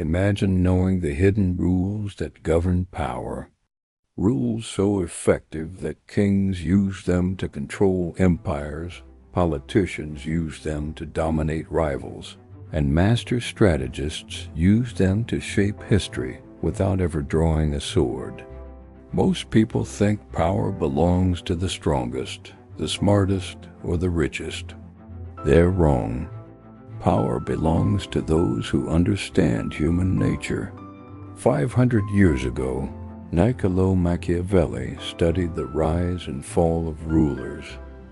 Imagine knowing the hidden rules that govern power. Rules so effective that kings use them to control empires, politicians use them to dominate rivals, and master strategists use them to shape history without ever drawing a sword. Most people think power belongs to the strongest, the smartest, or the richest. They're wrong. Power belongs to those who understand human nature. 500 years ago, Niccolo Machiavelli studied the rise and fall of rulers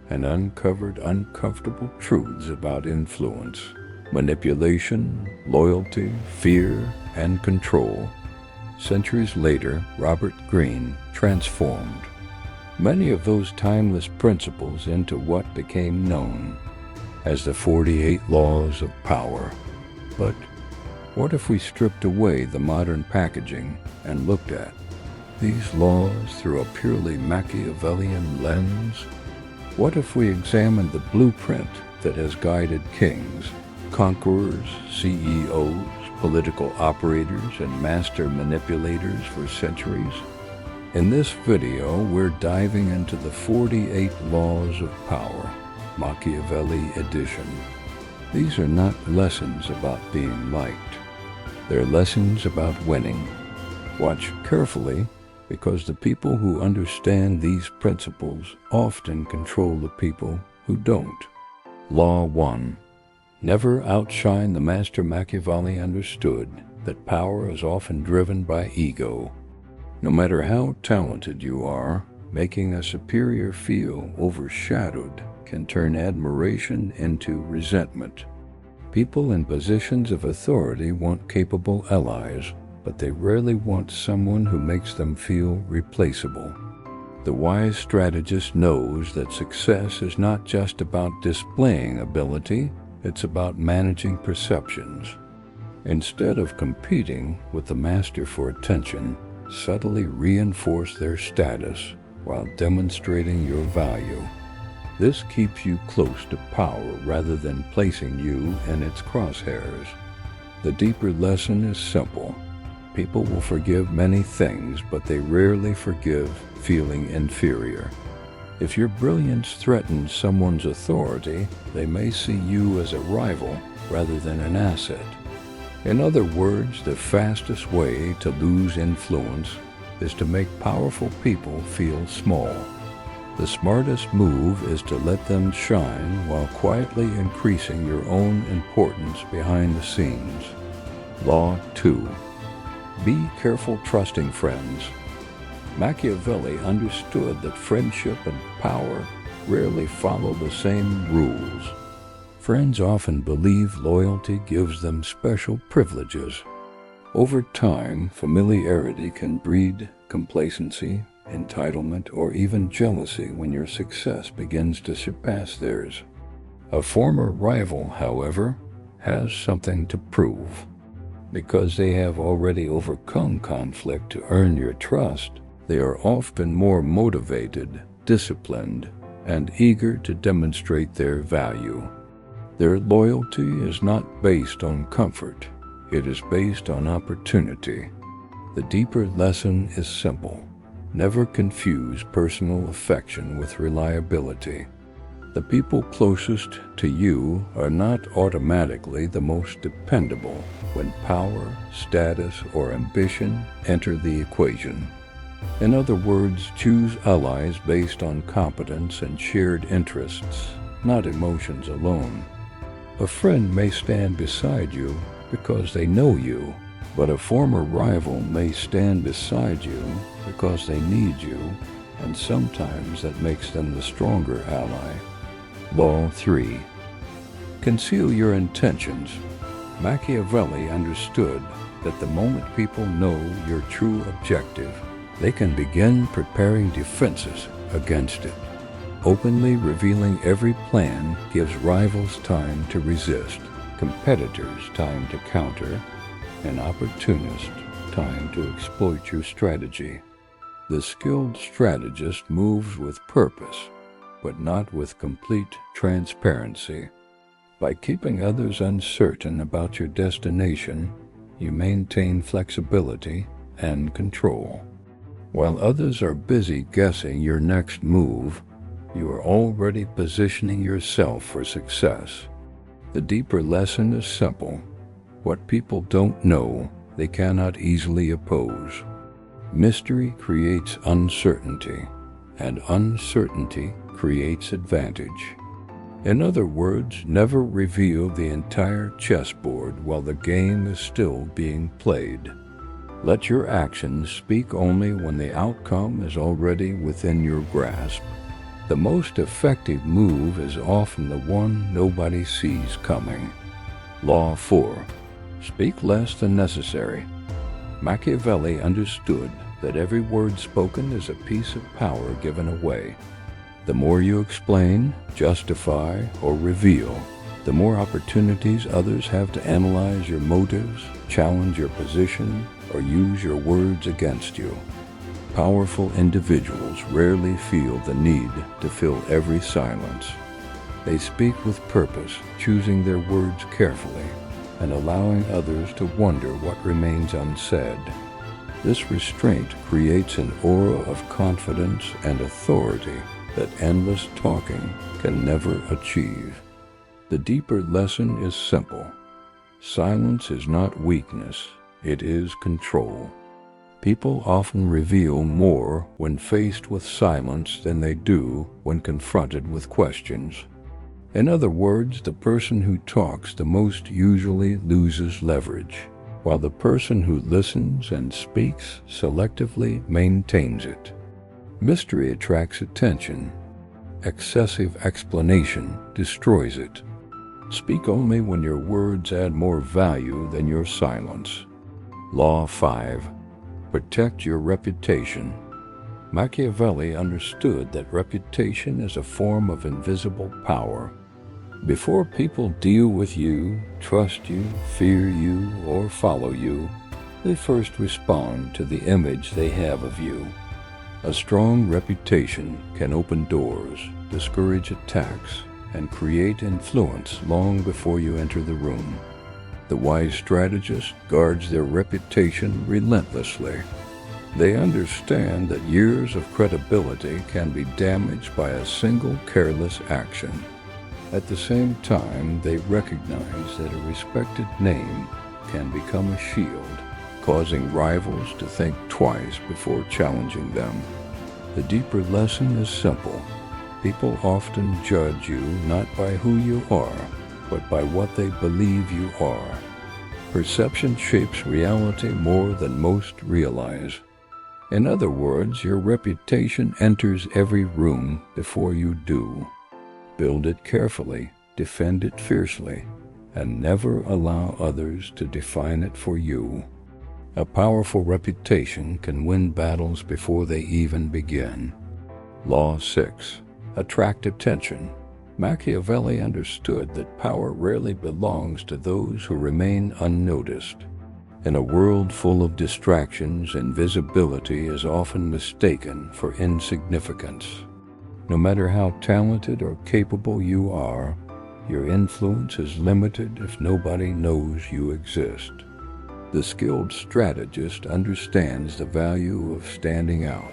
and uncovered uncomfortable truths about influence, manipulation, loyalty, fear, and control. Centuries later, Robert Greene transformed many of those timeless principles into what became known as the 48 Laws of Power. But what if we stripped away the modern packaging and looked at these laws through a purely Machiavellian lens? What if we examined the blueprint that has guided kings, conquerors, CEOs, political operators, and master manipulators for centuries? In this video, we're diving into the 48 Laws of Power, Machiavelli edition. These are not lessons about being liked. They're lessons about winning. Watch carefully, because the people who understand these principles often control the people who don't. Law 1. Never outshine the master. Machiavelli understood that power is often driven by ego. No matter how talented you are, making a superior feel overshadowed can turn admiration into resentment. People in positions of authority want capable allies, but they rarely want someone who makes them feel replaceable. The wise strategist knows that success is not just about displaying ability, it's about managing perceptions. Instead of competing with the master for attention, subtly reinforce their status while demonstrating your value. This keeps you close to power rather than placing you in its crosshairs. The deeper lesson is simple. People will forgive many things, but they rarely forgive feeling inferior. If your brilliance threatens someone's authority, they may see you as a rival rather than an asset. In other words, the fastest way to lose influence is to make powerful people feel small. The smartest move is to let them shine while quietly increasing your own importance behind the scenes. Law 2. Be careful trusting friends. Machiavelli understood that friendship and power rarely follow the same rules. Friends often believe loyalty gives them special privileges. Over time, familiarity can breed complacency, entitlement, or even jealousy when your success begins to surpass theirs. A former rival, however, has something to prove. Because they have already overcome conflict to earn your trust, they are often more motivated, disciplined, and eager to demonstrate their value. Their loyalty is not based on comfort, it is based on opportunity. The deeper lesson is simple. Never confuse personal affection with reliability. The people closest to you are not automatically the most dependable when power, status, or ambition enter the equation. In other words, choose allies based on competence and shared interests, not emotions alone. A friend may stand beside you because they know you, but a former rival may stand beside you because they need you, and sometimes that makes them the stronger ally. Law 3. Conceal your intentions. Machiavelli understood that the moment people know your true objective, they can begin preparing defenses against it. Openly revealing every plan gives rivals time to resist, competitors time to counter, and opportunists time to exploit your strategy. The skilled strategist moves with purpose, but not with complete transparency. By keeping others uncertain about your destination, you maintain flexibility and control. While others are busy guessing your next move, you are already positioning yourself for success. The deeper lesson is simple. What people don't know, they cannot easily oppose. Mystery creates uncertainty, and uncertainty creates advantage. In other words, never reveal the entire chessboard while the game is still being played. Let your actions speak only when the outcome is already within your grasp. The most effective move is often the one nobody sees coming. Law 4. Speak less than necessary. Machiavelli understood that every word spoken is a piece of power given away. The more you explain, justify, or reveal, the more opportunities others have to analyze your motives, challenge your position, or use your words against you. Powerful individuals rarely feel the need to fill every silence. They speak with purpose, choosing their words carefully, and allowing others to wonder what remains unsaid. This restraint creates an aura of confidence and authority that endless talking can never achieve. The deeper lesson is simple. Silence is not weakness, it is control. People often reveal more when faced with silence than they do when confronted with questions. In other words, the person who talks the most usually loses leverage, while the person who listens and speaks selectively maintains it. Mystery attracts attention. Excessive explanation destroys it. Speak only when your words add more value than your silence. Law 5. Protect your reputation. Machiavelli understood that reputation is a form of invisible power. Before people deal with you, trust you, fear you, or follow you, they first respond to the image they have of you. A strong reputation can open doors, discourage attacks, and create influence long before you enter the room. The wise strategist guards their reputation relentlessly. They understand that years of credibility can be damaged by a single careless action. At the same time, they recognize that a respected name can become a shield, causing rivals to think twice before challenging them. The deeper lesson is simple. People often judge you not by who you are, but by what they believe you are. Perception shapes reality more than most realize. In other words, your reputation enters every room before you do. Build it carefully, defend it fiercely, and never allow others to define it for you. A powerful reputation can win battles before they even begin. Law 6. Attract attention. Machiavelli understood that power rarely belongs to those who remain unnoticed. In a world full of distractions, invisibility is often mistaken for insignificance. No matter how talented or capable you are, your influence is limited if nobody knows you exist. The skilled strategist understands the value of standing out.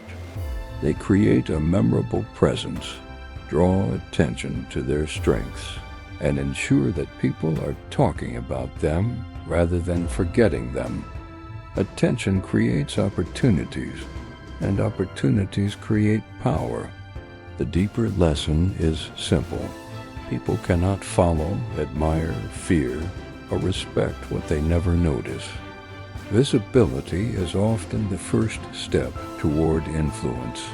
They create a memorable presence, draw attention to their strengths, and ensure that people are talking about them rather than forgetting them. Attention creates opportunities, and opportunities create power. The deeper lesson is simple. People cannot follow, admire, fear, or respect what they never notice. Visibility is often the first step toward influence.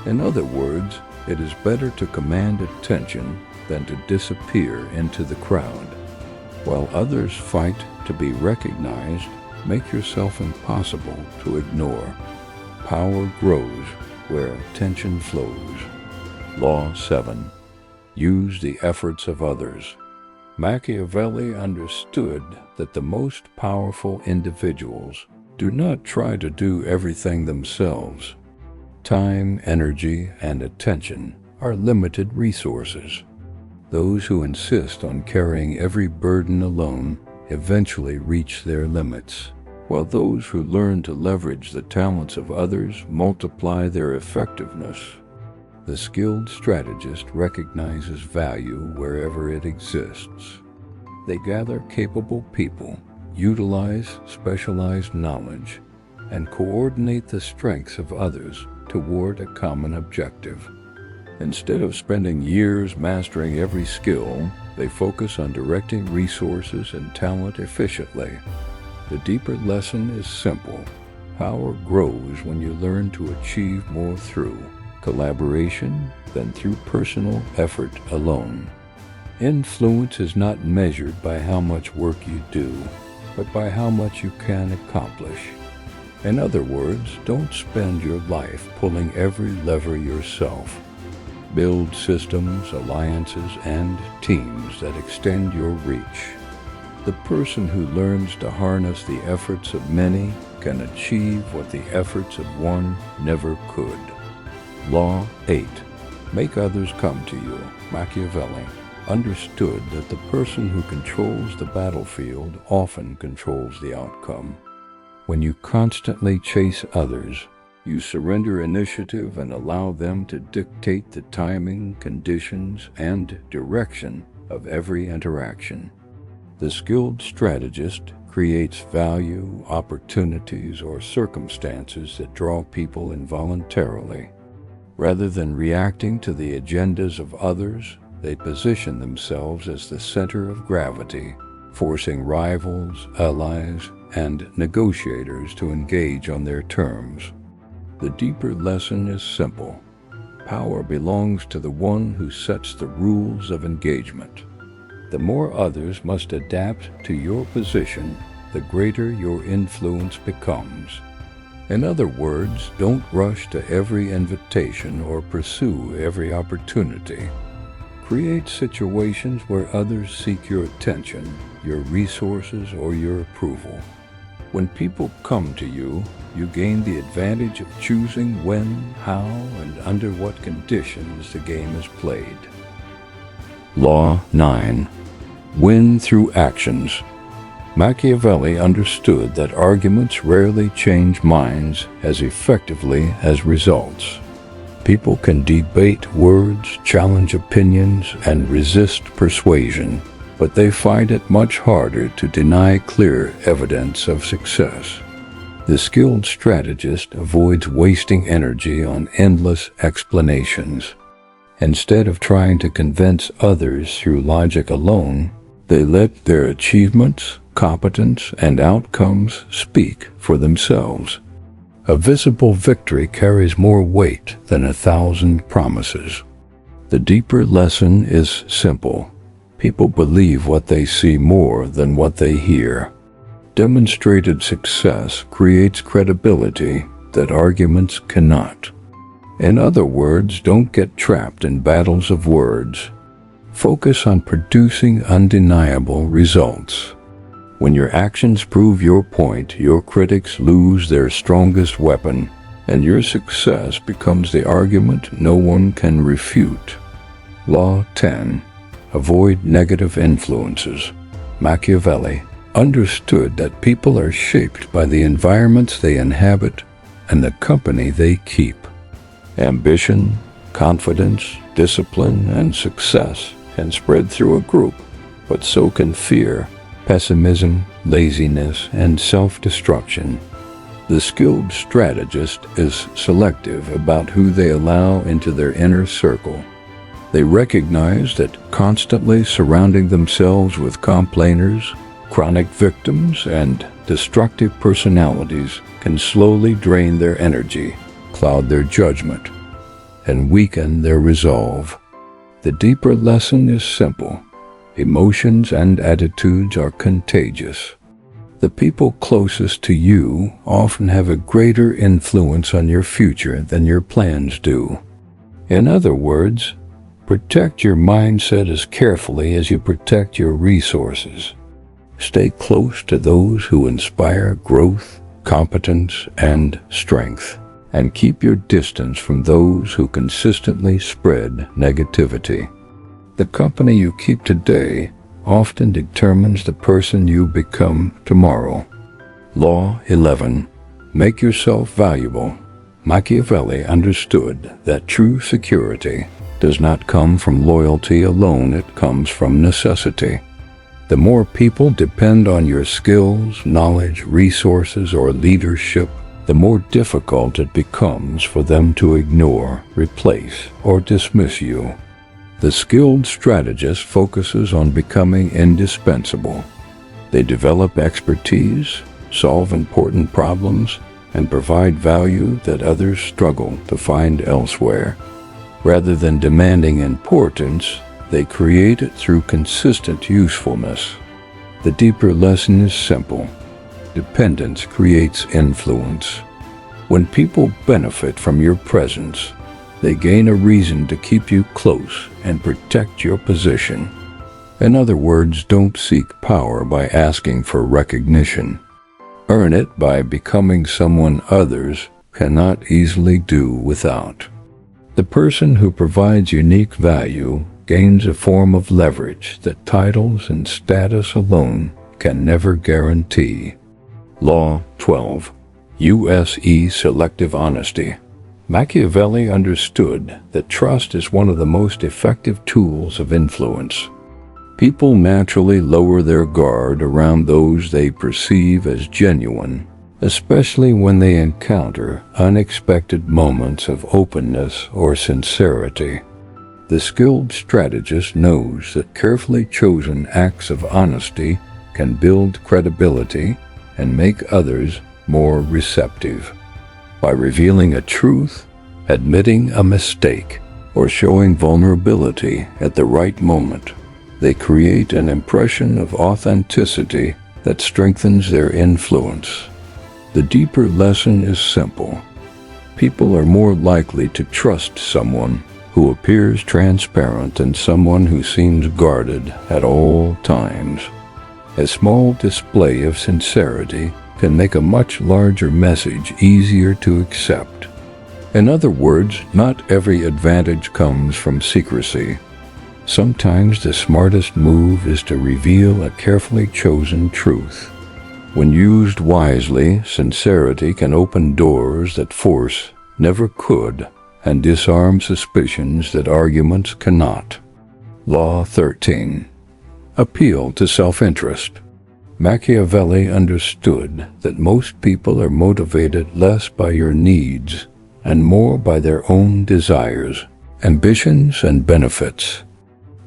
In other words, it is better to command attention than to disappear into the crowd. While others fight to be recognized, make yourself impossible to ignore. Power grows where attention flows. Law 7. Use the efforts of others. Machiavelli understood that the most powerful individuals do not try to do everything themselves. Time, energy, and attention are limited resources. Those who insist on carrying every burden alone eventually reach their limits, while those who learn to leverage the talents of others multiply their effectiveness. The skilled strategist recognizes value wherever it exists. They gather capable people, utilize specialized knowledge, and coordinate the strengths of others toward a common objective. Instead of spending years mastering every skill, they focus on directing resources and talent efficiently. The deeper lesson is simple. Power grows when you learn to achieve more through collaboration than through personal effort alone. Influence is not measured by how much work you do, but by how much you can accomplish. In other words, don't spend your life pulling every lever yourself. Build systems, alliances, and teams that extend your reach. The person who learns to harness the efforts of many can achieve what the efforts of one never could. Law 8. Make others come to you. Machiavelli understood that the person who controls the battlefield often controls the outcome. When you constantly chase others, you surrender initiative and allow them to dictate the timing, conditions, and direction of every interaction. The skilled strategist creates value, opportunities, or circumstances that draw people involuntarily. Rather than reacting to the agendas of others, they position themselves as the center of gravity, forcing rivals, allies, and negotiators to engage on their terms. The deeper lesson is simple. Power belongs to the one who sets the rules of engagement. The more others must adapt to your position, the greater your influence becomes. In other words, don't rush to every invitation or pursue every opportunity. Create situations where others seek your attention, your resources, or your approval. When people come to you, you gain the advantage of choosing when, how, and under what conditions the game is played. Law 9. Win through actions. Machiavelli understood that arguments rarely change minds as effectively as results. People can debate words, challenge opinions, and resist persuasion, but they find it much harder to deny clear evidence of success. The skilled strategist avoids wasting energy on endless explanations. Instead of trying to convince others through logic alone, they let their achievements, competence, and outcomes speak for themselves. A visible victory carries more weight than 1,000 promises. The deeper lesson is simple. People believe what they see more than what they hear. Demonstrated success creates credibility that arguments cannot. In other words, don't get trapped in battles of words. Focus on producing undeniable results. When your actions prove your point, your critics lose their strongest weapon, and your success becomes the argument no one can refute. Law 10. Avoid negative influences. Machiavelli understood that people are shaped by the environments they inhabit and the company they keep. Ambition, confidence, discipline, and success can spread through a group, but so can fear, pessimism, laziness, and self-destruction. The skilled strategist is selective about who they allow into their inner circle. They recognize that constantly surrounding themselves with complainers, chronic victims, and destructive personalities can slowly drain their energy, cloud their judgment, and weaken their resolve. The deeper lesson is simple. Emotions and attitudes are contagious. The people closest to you often have a greater influence on your future than your plans do. In other words, protect your mindset as carefully as you protect your resources. Stay close to those who inspire growth, competence, and strength, and keep your distance from those who consistently spread negativity. The company you keep today often determines the person you become tomorrow. Law 11. Make yourself valuable. Machiavelli understood that true security does not come from loyalty alone, it comes from necessity. The more people depend on your skills, knowledge, resources, or leadership, the more difficult it becomes for them to ignore, replace, or dismiss you. The skilled strategist focuses on becoming indispensable. They develop expertise, solve important problems, and provide value that others struggle to find elsewhere. Rather than demanding importance, they create it through consistent usefulness. The deeper lesson is simple. Dependence creates influence. When people benefit from your presence, they gain a reason to keep you close and protect your position. In other words, don't seek power by asking for recognition. Earn it by becoming someone others cannot easily do without. The person who provides unique value gains a form of leverage that titles and status alone can never guarantee. Law 12. USE Selective Honesty. Machiavelli understood that trust is one of the most effective tools of influence. People naturally lower their guard around those they perceive as genuine, especially when they encounter unexpected moments of openness or sincerity. The skilled strategist knows that carefully chosen acts of honesty can build credibility and make others more receptive. By revealing a truth, admitting a mistake, or showing vulnerability at the right moment, they create an impression of authenticity that strengthens their influence. The deeper lesson is simple. People are more likely to trust someone who appears transparent than someone who seems guarded at all times. A small display of sincerity can make a much larger message easier to accept. In other words, not every advantage comes from secrecy. Sometimes the smartest move is to reveal a carefully chosen truth. When used wisely, sincerity can open doors that force never could and disarm suspicions that arguments cannot. Law 13. Appeal to self-interest. Machiavelli understood that most people are motivated less by your needs and more by their own desires, ambitions, and benefits.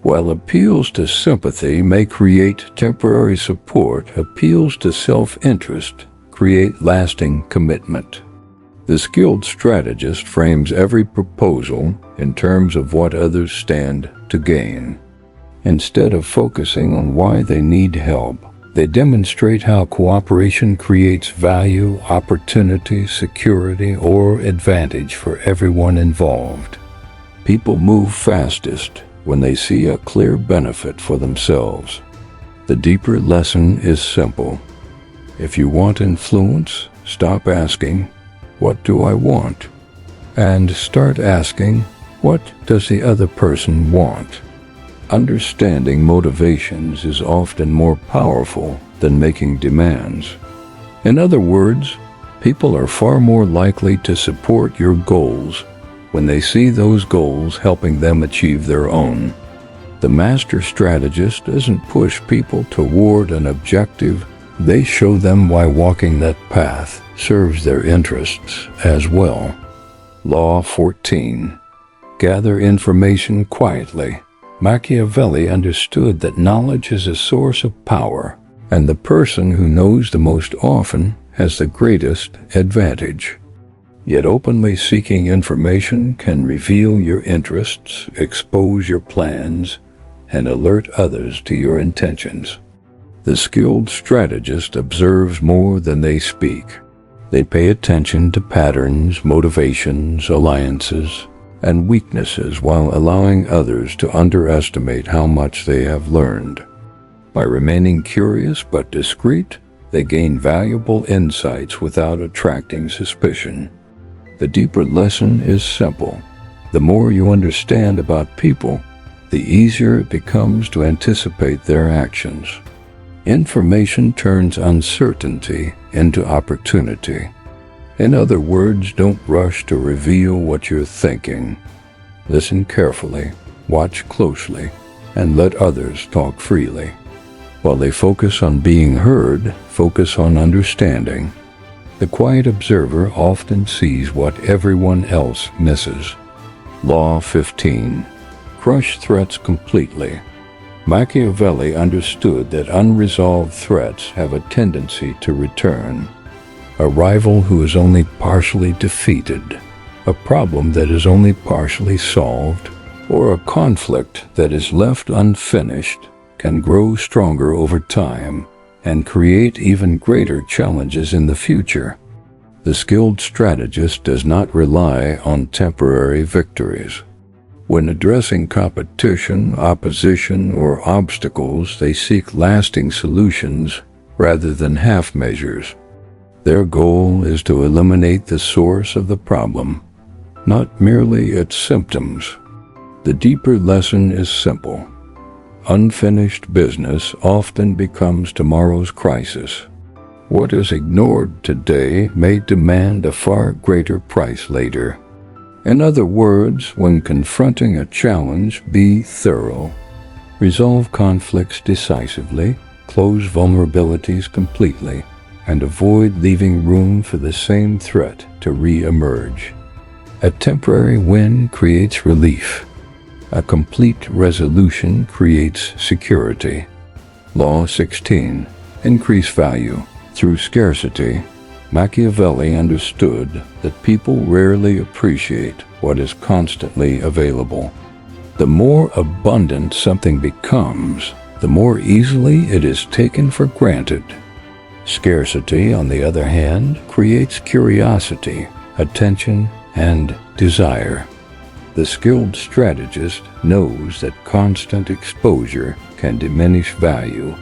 While appeals to sympathy may create temporary support, appeals to self-interest create lasting commitment. The skilled strategist frames every proposal in terms of what others stand to gain. Instead of focusing on why they need help, they demonstrate how cooperation creates value, opportunity, security, or advantage for everyone involved. People move fastest when they see a clear benefit for themselves. The deeper lesson is simple. If you want influence, stop asking, "What do I want?" and start asking, "What does the other person want?" Understanding motivations is often more powerful than making demands. In other words, people are far more likely to support your goals when they see those goals helping them achieve their own. The master strategist doesn't push people toward an objective, they show them why walking that path serves their interests as well. Law 14. Gather information quietly. Machiavelli understood that knowledge is a source of power, and the person who knows the most often has the greatest advantage. Yet openly seeking information can reveal your interests, expose your plans, and alert others to your intentions. The skilled strategist observes more than they speak. They pay attention to patterns, motivations, alliances, and weaknesses while allowing others to underestimate how much they have learned. By remaining curious but discreet, they gain valuable insights without attracting suspicion. The deeper lesson is simple. The more you understand about people, the easier it becomes to anticipate their actions. Information turns uncertainty into opportunity. In other words, don't rush to reveal what you're thinking. Listen carefully, watch closely, and let others talk freely. While they focus on being heard, focus on understanding. The quiet observer often sees what everyone else misses. Law 15. Crush threats completely. Machiavelli understood that unresolved threats have a tendency to return. A rival who is only partially defeated, a problem that is only partially solved, or a conflict that is left unfinished can grow stronger over time and create even greater challenges in the future. The skilled strategist does not rely on temporary victories. When addressing competition, opposition, or obstacles, they seek lasting solutions rather than half measures. Their goal is to eliminate the source of the problem, not merely its symptoms. The deeper lesson is simple. Unfinished business often becomes tomorrow's crisis. What is ignored today may demand a far greater price later. In other words, when confronting a challenge, be thorough. Resolve conflicts decisively, close vulnerabilities completely, and avoid leaving room for the same threat to re-emerge. A temporary win creates relief. A complete resolution creates security. Law 16. Increase value. Through scarcity, Machiavelli understood that people rarely appreciate what is constantly available. The more abundant something becomes, the more easily it is taken for granted. Scarcity, on the other hand, creates curiosity, attention, and desire. The skilled strategist knows that constant exposure can diminish value.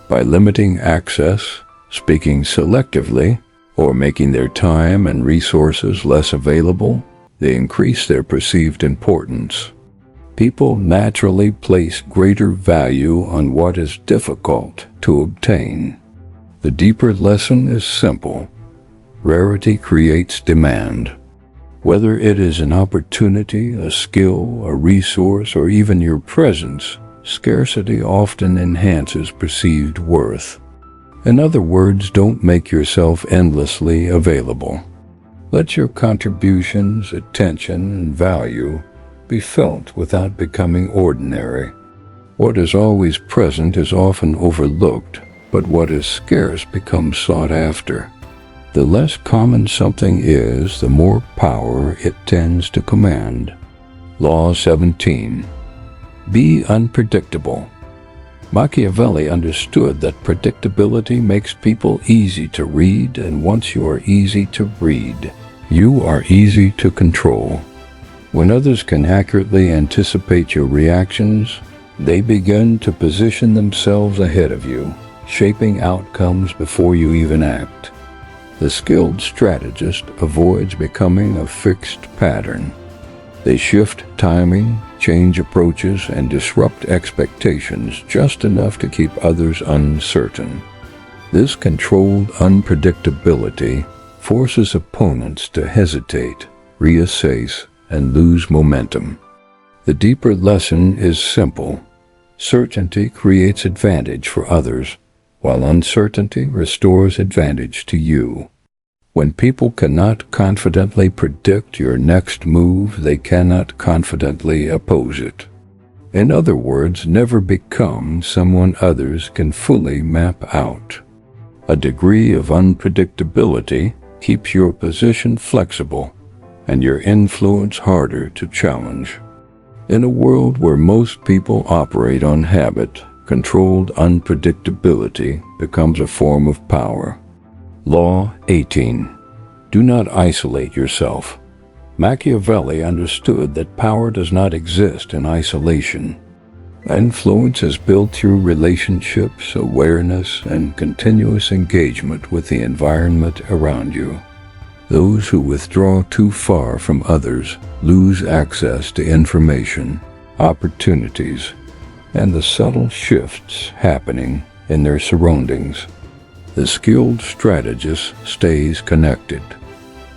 By limiting access, speaking selectively, or making their time and resources less available, they increase their perceived importance. People naturally place greater value on what is difficult to obtain. The deeper lesson is simple. Rarity creates demand. Whether it is an opportunity, a skill, a resource, or even your presence, scarcity often enhances perceived worth. In other words, don't make yourself endlessly available. Let your contributions, attention, and value be felt without becoming ordinary. What is always present is often overlooked, but what is scarce becomes sought after. The less common something is, the more power it tends to command. Law 17. Be unpredictable. Machiavelli understood that predictability makes people easy to read, and once you are easy to read, you are easy to control. When others can accurately anticipate your reactions, they begin to position themselves ahead of you, shaping outcomes before you even act. The skilled strategist avoids becoming a fixed pattern. They shift timing, change approaches, and disrupt expectations just enough to keep others uncertain. This controlled unpredictability forces opponents to hesitate, reassess, and lose momentum. The deeper lesson is simple. Certainty creates advantage for others, while uncertainty restores advantage to you. When people cannot confidently predict your next move, they cannot confidently oppose it. In other words, never become someone others can fully map out. A degree of unpredictability keeps your position flexible and your influence harder to challenge. In a world where most people operate on habit, controlled unpredictability becomes a form of power. Law 18. Do not isolate yourself. Machiavelli understood that power does not exist in isolation. Influence is built through relationships, awareness, and continuous engagement with the environment around you. Those who withdraw too far from others lose access to information, opportunities, and the subtle shifts happening in their surroundings. The skilled strategist stays connected.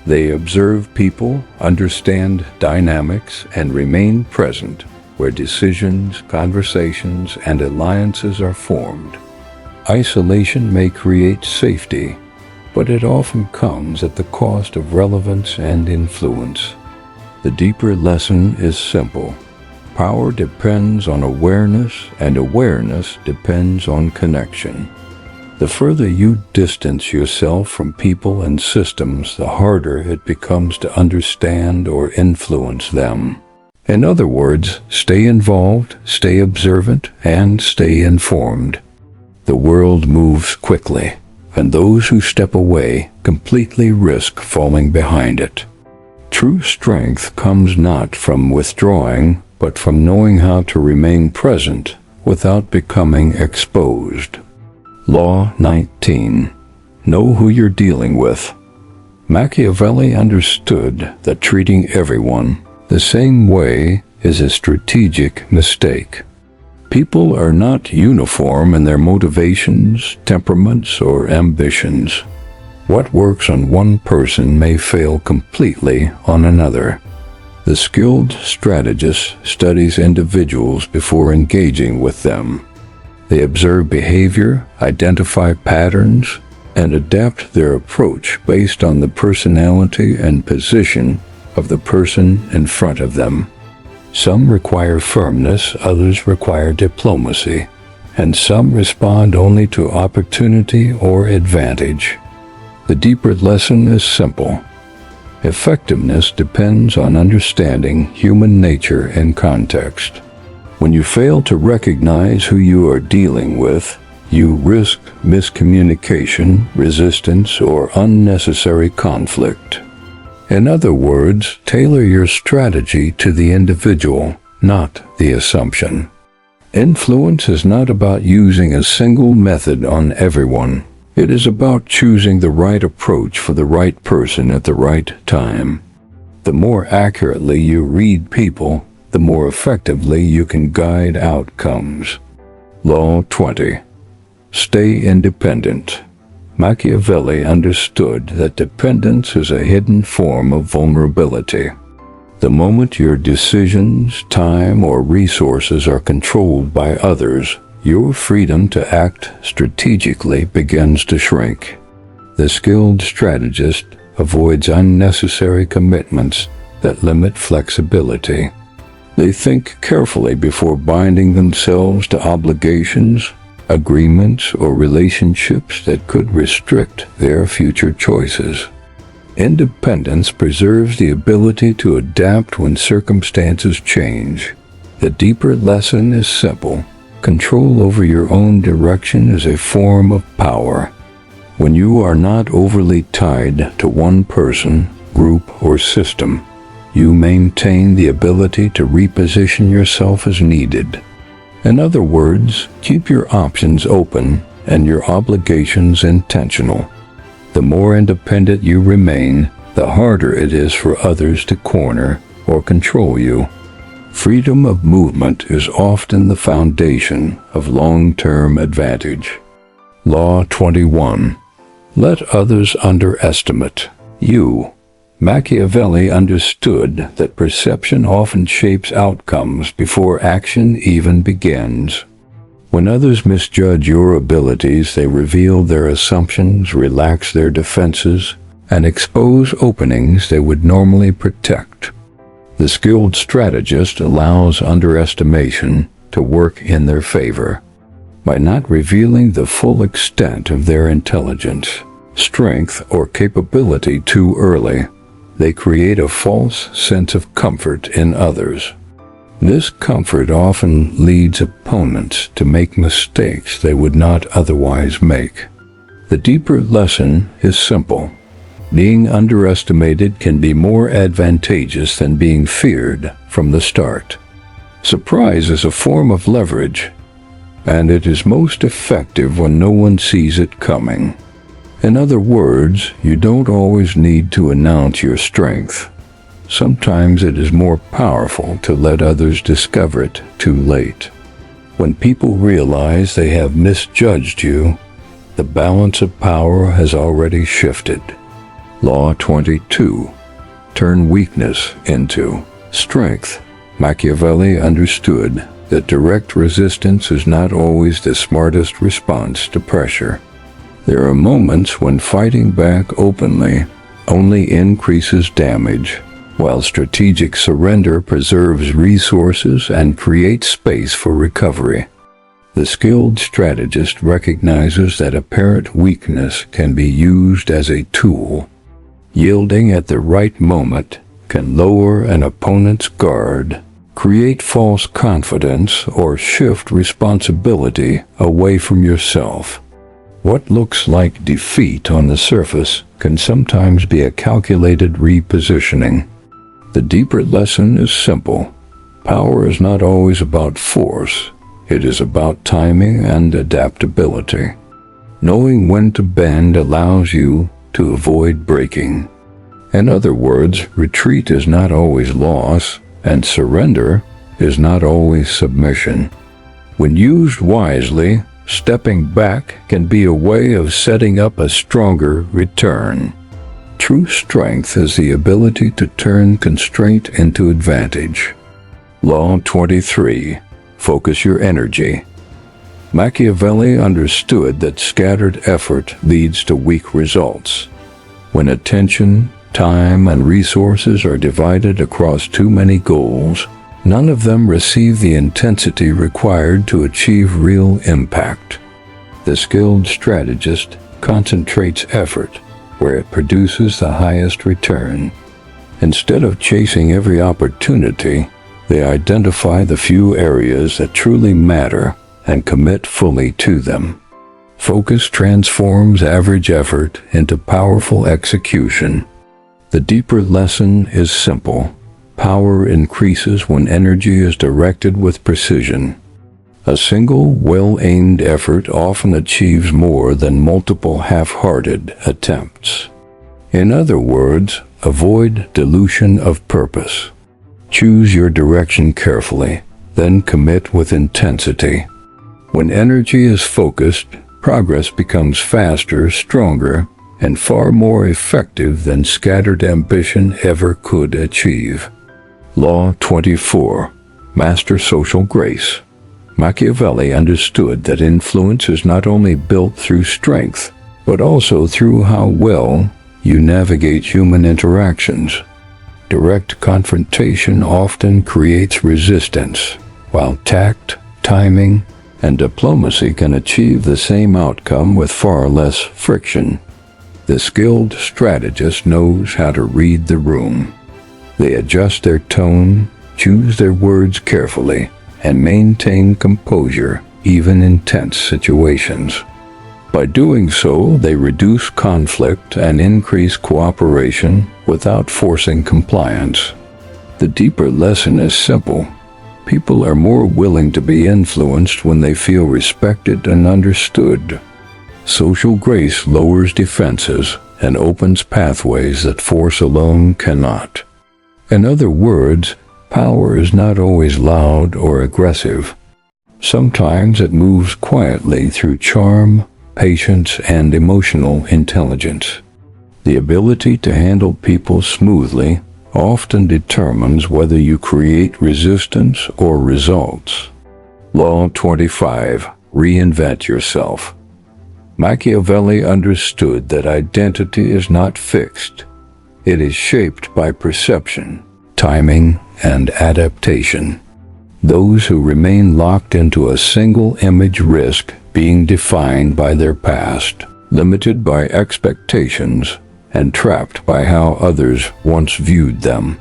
They observe people, understand dynamics, and remain present where decisions, conversations, and alliances are formed. Isolation may create safety, but it often comes at the cost of relevance and influence. The deeper lesson is simple. Power depends on awareness, and awareness depends on connection. The further you distance yourself from people and systems, the harder it becomes to understand or influence them. In other words, stay involved, stay observant, and stay informed. The world moves quickly, and those who step away completely risk falling behind it. True strength comes not from withdrawing, but from knowing how to remain present without becoming exposed. Law 19. Know who you're dealing with. Machiavelli understood that treating everyone the same way is a strategic mistake. People are not uniform in their motivations, temperaments, or ambitions. What works on one person may fail completely on another. The skilled strategist studies individuals before engaging with them. They observe behavior, identify patterns, and adapt their approach based on the personality and position of the person in front of them. Some require firmness, others require diplomacy, and some respond only to opportunity or advantage. The deeper lesson is simple. Effectiveness depends on understanding human nature and context. When you fail to recognize who you are dealing with, you risk miscommunication, resistance, or unnecessary conflict. In other words, tailor your strategy to the individual, not the assumption. Influence is not about using a single method on everyone. It is about choosing the right approach for the right person at the right time. The more accurately you read people, the more effectively you can guide outcomes. Law 20. Stay independent. Machiavelli understood that dependence is a hidden form of vulnerability. The moment your decisions, time, or resources are controlled by others, your freedom to act strategically begins to shrink. The skilled strategist avoids unnecessary commitments that limit flexibility. They think carefully before binding themselves to obligations, agreements, or relationships that could restrict their future choices. Independence preserves the ability to adapt when circumstances change. The deeper lesson is simple. Control over your own direction is a form of power. When you are not overly tied to one person, group, or system, you maintain the ability to reposition yourself as needed. In other words, keep your options open and your obligations intentional. The more independent you remain, the harder it is for others to corner or control you. Freedom of movement is often the foundation of long-term advantage. Law 21. Let others underestimate you. Machiavelli understood that perception often shapes outcomes before action even begins. When others misjudge your abilities, they reveal their assumptions, relax their defenses, and expose openings they would normally protect. The skilled strategist allows underestimation to work in their favor. By not revealing the full extent of their intelligence, strength, or capability too early, they create a false sense of comfort in others. This comfort often leads opponents to make mistakes they would not otherwise make. The deeper lesson is simple. Being underestimated can be more advantageous than being feared from the start. Surprise is a form of leverage, and it is most effective when no one sees it coming. In other words, you don't always need to announce your strength. Sometimes it is more powerful to let others discover it too late. When people realize they have misjudged you, the balance of power has already shifted. Law 22. Turn weakness into strength. Machiavelli understood that direct resistance is not always the smartest response to pressure. There are moments when fighting back openly only increases damage, while strategic surrender preserves resources and creates space for recovery. The skilled strategist recognizes that apparent weakness can be used as a tool. Yielding at the right moment can lower an opponent's guard, create false confidence, or shift responsibility away from yourself. What looks like defeat on the surface can sometimes be a calculated repositioning. The deeper lesson is simple. Power is not always about force. It is about timing and adaptability. Knowing when to bend allows you to avoid breaking. In other words, retreat is not always loss, and surrender is not always submission. When used wisely, stepping back can be a way of setting up a stronger return. True strength is the ability to turn constraint into advantage. Law 23. Focus your energy. Machiavelli understood that scattered effort leads to weak results. When attention, time, and resources are divided across too many goals, none of them receive the intensity required to achieve real impact. The skilled strategist concentrates effort where it produces the highest return. Instead of chasing every opportunity, they identify the few areas that truly matter and commit fully to them. Focus transforms average effort into powerful execution. The deeper lesson is simple. Power increases when energy is directed with precision. A single, well-aimed effort often achieves more than multiple half-hearted attempts. In other words, avoid dilution of purpose. Choose your direction carefully, then commit with intensity. When energy is focused, progress becomes faster, stronger, and far more effective than scattered ambition ever could achieve. Law 24. Master social grace. Machiavelli understood that influence is not only built through strength, but also through how well you navigate human interactions. Direct confrontation often creates resistance, while tact, timing, and diplomacy can achieve the same outcome with far less friction. The skilled strategist knows how to read the room. They adjust their tone, choose their words carefully, and maintain composure even in tense situations. By doing so, they reduce conflict and increase cooperation without forcing compliance. The deeper lesson is simple. People are more willing to be influenced when they feel respected and understood. Social grace lowers defenses and opens pathways that force alone cannot. In other words, power is not always loud or aggressive. Sometimes it moves quietly through charm, patience, and emotional intelligence. The ability to handle people smoothly often determines whether you create resistance or results. Law 25. Reinvent yourself. Machiavelli understood that identity is not fixed. It is shaped by perception, timing, and adaptation. Those who remain locked into a single image risk being defined by their past, limited by expectations, and trapped by how others once viewed them.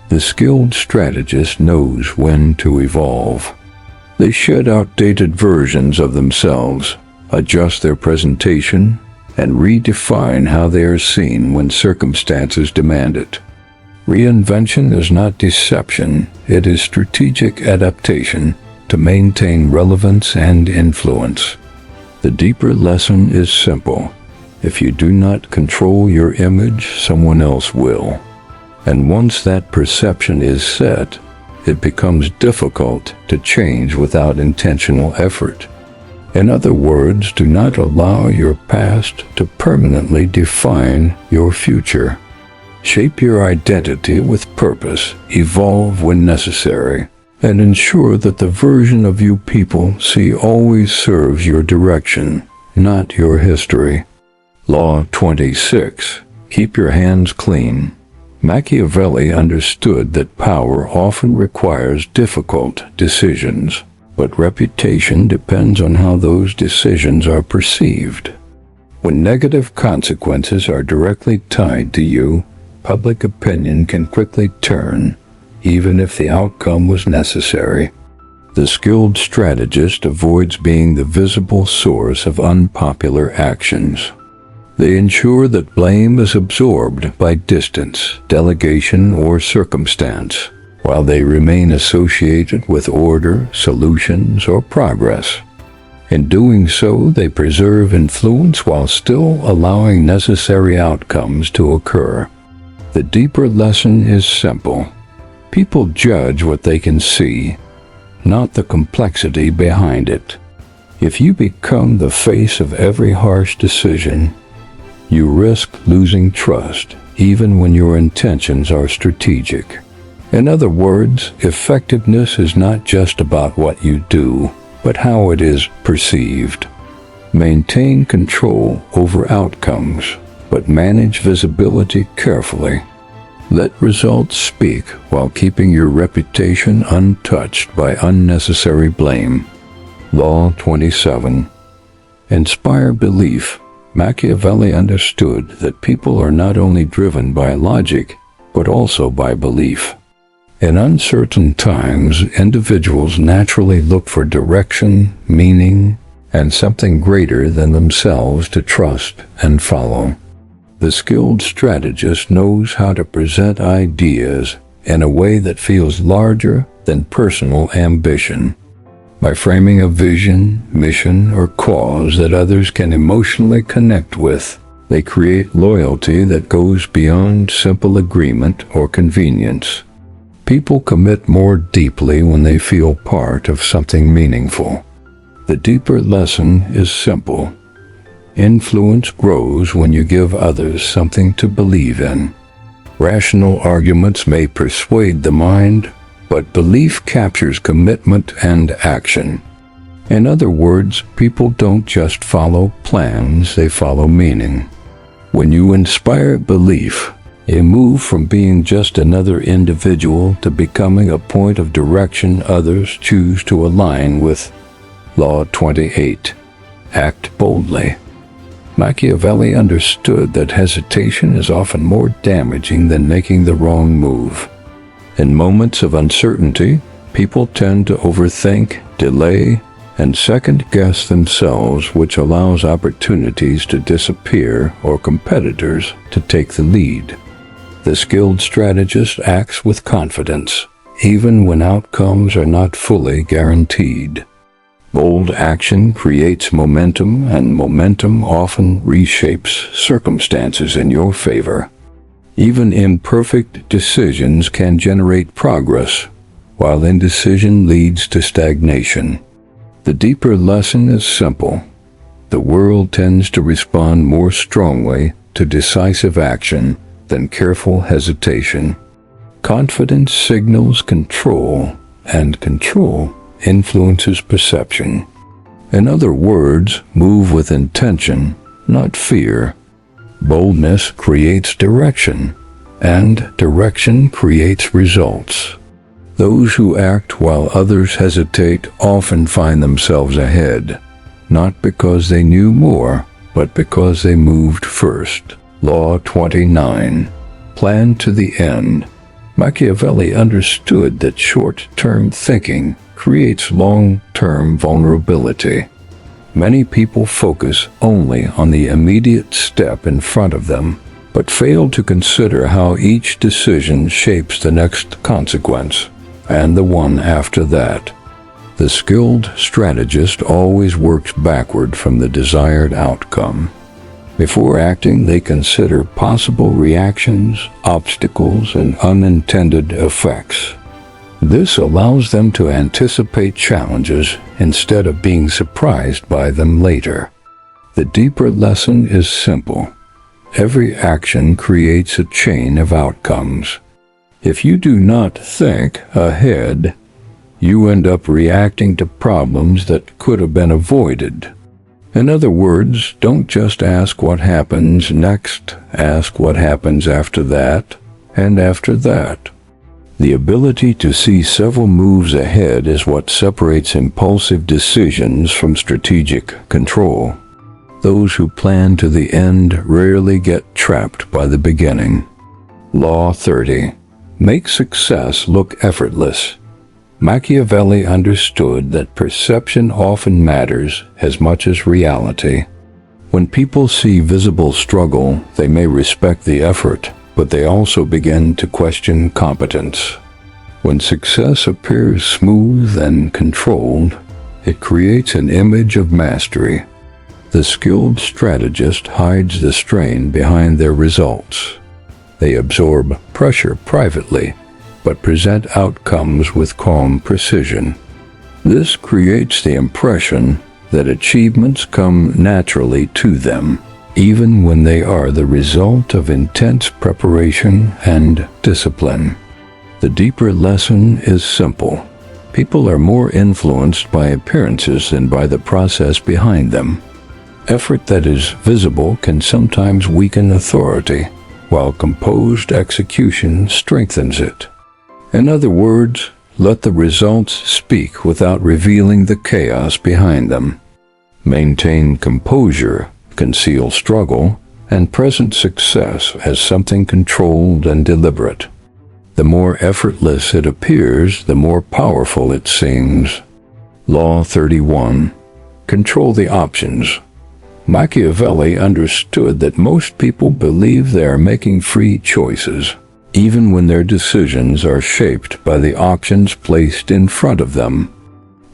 The skilled strategist knows when to evolve. They shed outdated versions of themselves, adjust their presentation, and redefine how they are seen when circumstances demand it. Reinvention is not deception, it is strategic adaptation to maintain relevance and influence. The deeper lesson is simple. If you do not control your image, someone else will. And once that perception is set, it becomes difficult to change without intentional effort. In other words, do not allow your past to permanently define your future. Shape your identity with purpose, evolve when necessary, and ensure that the version of you people see always serves your direction, not your history. Law 26. Keep your hands clean. Machiavelli understood that power often requires difficult decisions, but reputation depends on how those decisions are perceived. When negative consequences are directly tied to you, public opinion can quickly turn, even if the outcome was necessary. The skilled strategist avoids being the visible source of unpopular actions. They ensure that blame is absorbed by distance, delegation, or circumstance, while they remain associated with order, solutions, or progress. In doing so, they preserve influence while still allowing necessary outcomes to occur. The deeper lesson is simple. People judge what they can see, not the complexity behind it. If you become the face of every harsh decision, you risk losing trust, even when your intentions are strategic. In other words, effectiveness is not just about what you do, but how it is perceived. Maintain control over outcomes, but manage visibility carefully. Let results speak while keeping your reputation untouched by unnecessary blame. Law 27. Inspire belief. Machiavelli understood that people are not only driven by logic, but also by belief. In uncertain times, individuals naturally look for direction, meaning, and something greater than themselves to trust and follow. The skilled strategist knows how to present ideas in a way that feels larger than personal ambition. By framing a vision, mission, or cause that others can emotionally connect with, they create loyalty that goes beyond simple agreement or convenience. People commit more deeply when they feel part of something meaningful. The deeper lesson is simple. Influence grows when you give others something to believe in. Rational arguments may persuade the mind, but belief captures commitment and action. In other words, people don't just follow plans, they follow meaning. When you inspire belief, you move from being just another individual to becoming a point of direction others choose to align with. Law 28. Act boldly. Machiavelli understood that hesitation is often more damaging than making the wrong move. In moments of uncertainty, people tend to overthink, delay, and second-guess themselves, which allows opportunities to disappear or competitors to take the lead. The skilled strategist acts with confidence, even when outcomes are not fully guaranteed. Bold action creates momentum, and momentum often reshapes circumstances in your favor. Even imperfect decisions can generate progress, while indecision leads to stagnation. The deeper lesson is simple. The world tends to respond more strongly to decisive action than careful hesitation. Confidence signals control, and control influences perception. In other words, move with intention, not fear. Boldness creates direction, and direction creates results. Those who act while others hesitate often find themselves ahead, not because they knew more, but because they moved first. Law 29. Plan to the end. Machiavelli understood that short-term thinking creates long-term vulnerability. Many people focus only on the immediate step in front of them, but fail to consider how each decision shapes the next consequence, and the one after that. The skilled strategist always works backward from the desired outcome. Before acting, they consider possible reactions, obstacles, and unintended effects. This allows them to anticipate challenges instead of being surprised by them later. The deeper lesson is simple. Every action creates a chain of outcomes. If you do not think ahead, you end up reacting to problems that could have been avoided. In other words, don't just ask what happens next, ask what happens after that, and after that. The ability to see several moves ahead is what separates impulsive decisions from strategic control. Those who plan to the end rarely get trapped by the beginning. Law 30. Make success look effortless. Machiavelli understood that perception often matters as much as reality. When people see visible struggle, they may respect the effort, but they also begin to question competence. When success appears smooth and controlled, it creates an image of mastery. The skilled strategist hides the strain behind their results. They absorb pressure privately, but present outcomes with calm precision. This creates the impression that achievements come naturally to them, even when they are the result of intense preparation and discipline. The deeper lesson is simple. People are more influenced by appearances than by the process behind them. Effort that is visible can sometimes weaken authority, while composed execution strengthens it. In other words, let the results speak without revealing the chaos behind them. Maintain composure, conceal struggle, and present success as something controlled and deliberate. The more effortless it appears, the more powerful it seems. Law 31. Control the options. Machiavelli understood that most people believe they are making free choices, even when their decisions are shaped by the options placed in front of them.